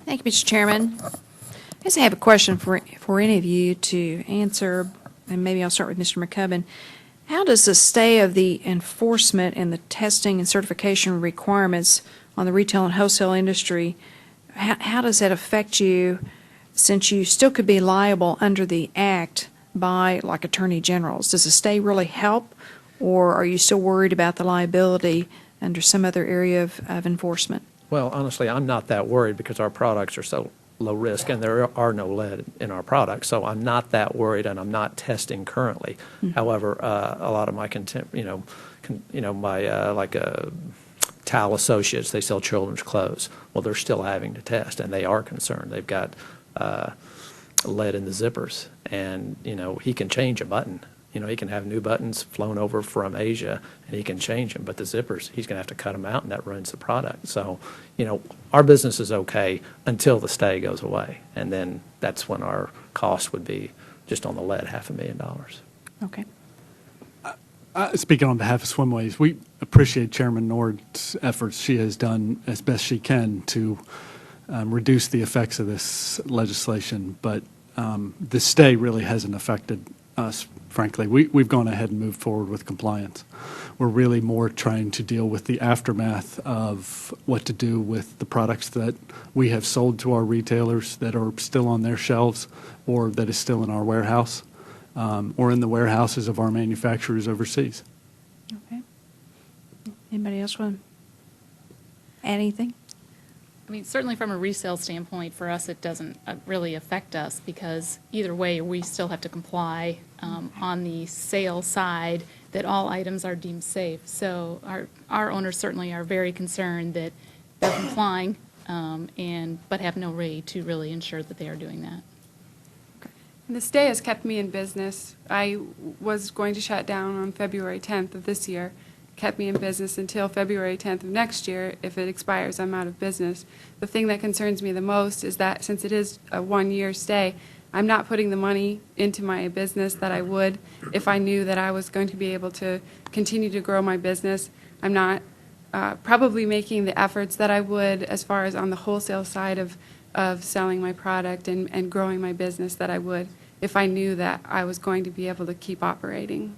Thank you, Mr. Chairman. I guess I have a question for any of you to answer, and maybe I'll start with Mr. McCubbin. How does the stay of the enforcement and the testing and certification requirements on the retail and wholesale industry, how does that affect you, since you still could be liable under the Act by, like, attorney generals? Does the stay really help, or are you still worried about the liability under some other area of enforcement? Well, honestly, I'm not that worried because our products are so low risk and there are no lead in our products. So I'm not that worried, and I'm not testing currently. Mm-hmm. However, a lot of my towel associates, they sell children's clothes. Well, they're still having to test, and they are concerned. They've got lead in the zippers, and he can change a button. He can have new buttons flown over from Asia, and he can change them. But the zippers, he's going to have to cut them out, and that ruins the product. So, our business is okay until the stay goes away. And then that's when our cost would be, just on the lead, $500,000. Okay. Speaking on behalf of Swimways, we appreciate Chairman Nord's efforts. She has done as best she can to reduce the effects of this legislation. But the stay really hasn't affected us. Frankly, we've gone ahead and moved forward with compliance. We're really more trying to deal with the aftermath of what to do with the products that we have sold to our retailers that are still on their shelves, or that is still in our warehouse, or in the warehouses of our manufacturers overseas. Okay. Anybody else want to add anything? I mean, certainly from a resale standpoint, for us, it doesn't really affect us, because either way, we still have to comply on the sale side that all items are deemed safe. So our owners certainly are very concerned that they're complying, but have no way to really ensure that they are doing that. And the stay has kept me in business. I was going to shut down on February 10th of this year. Kept me in business until February 10th of next year. If it expires, I'm out of business. The thing that concerns me the most is that since it is a one-year stay, I'm not putting the money into my business that I would if I knew that I was going to be able to continue to grow my business. I'm not probably making the efforts that I would as far as on the wholesale side of selling my product and growing my business that I would if I knew that I was going to be able to keep operating.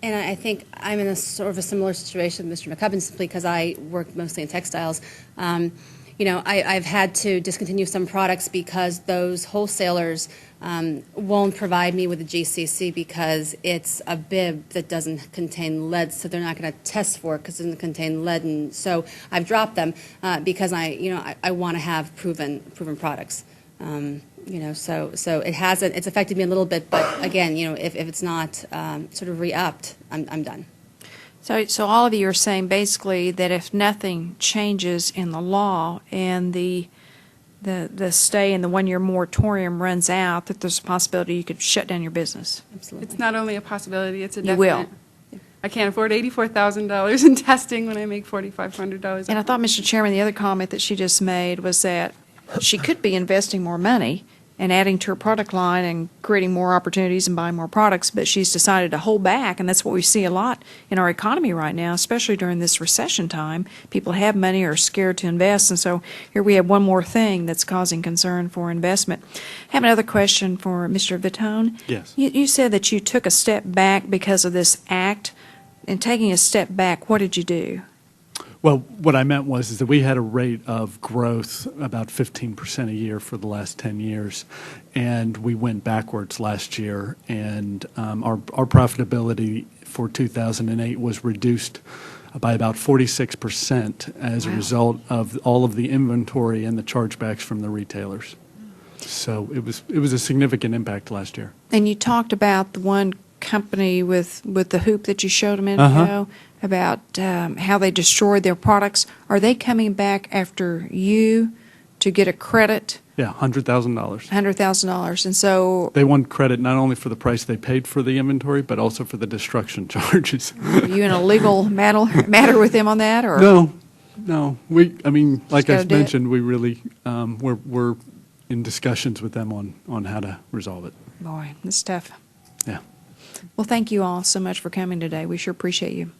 And I think I'm in a sort of a similar situation with Mr. McCubbin, simply because I work mostly in textiles. I've had to discontinue some products because those wholesalers won't provide me with a GCC because it's a bib that doesn't contain lead, so they're not going to test for it because it doesn't contain lead. And so I've dropped them because I want to have proven products. So it's affected me a little bit, but again, if it's not sort of re-upped, I'm done. So all of you are saying basically that if nothing changes in the law and the stay and the one-year moratorium runs out, that there's a possibility you could shut down your business. Absolutely. It's not only a possibility, it's a definite. You will. I can't afford $84,000 in testing when I make $4,500. And I thought, Mr. Chairman, the other comment that she just made was that she could be investing more money and adding to her product line and creating more opportunities and buying more products, but she's decided to hold back, and that's what we see a lot in our economy right now, especially during this recession time. People have money or are scared to invest, and so here we have one more thing that's causing concern for investment. I have another question for Mr. Vitone. Yes. You said that you took a step back because of this act. In taking a step back, what did you do? Well, what I meant was that we had a rate of growth about 15% a year for the last 10 years, and we went backwards last year, and our profitability for 2008 was reduced by about 46% as a result of all of the inventory and the chargebacks from the retailers. So it was a significant impact last year. And you talked about the one company with the hoop that you showed a minute ago, about how they destroyed their products. Are they coming back after you to get a credit? Yeah, $100,000. $100,000. And so they want credit not only for the price they paid for the inventory, but also for the destruction charges. Are you in a legal matter with them on that? Or? No. Like I mentioned, we really we're in discussions with them on how to resolve it. Boy, it's tough. Yeah. Well, thank you all so much for coming today. We sure appreciate you.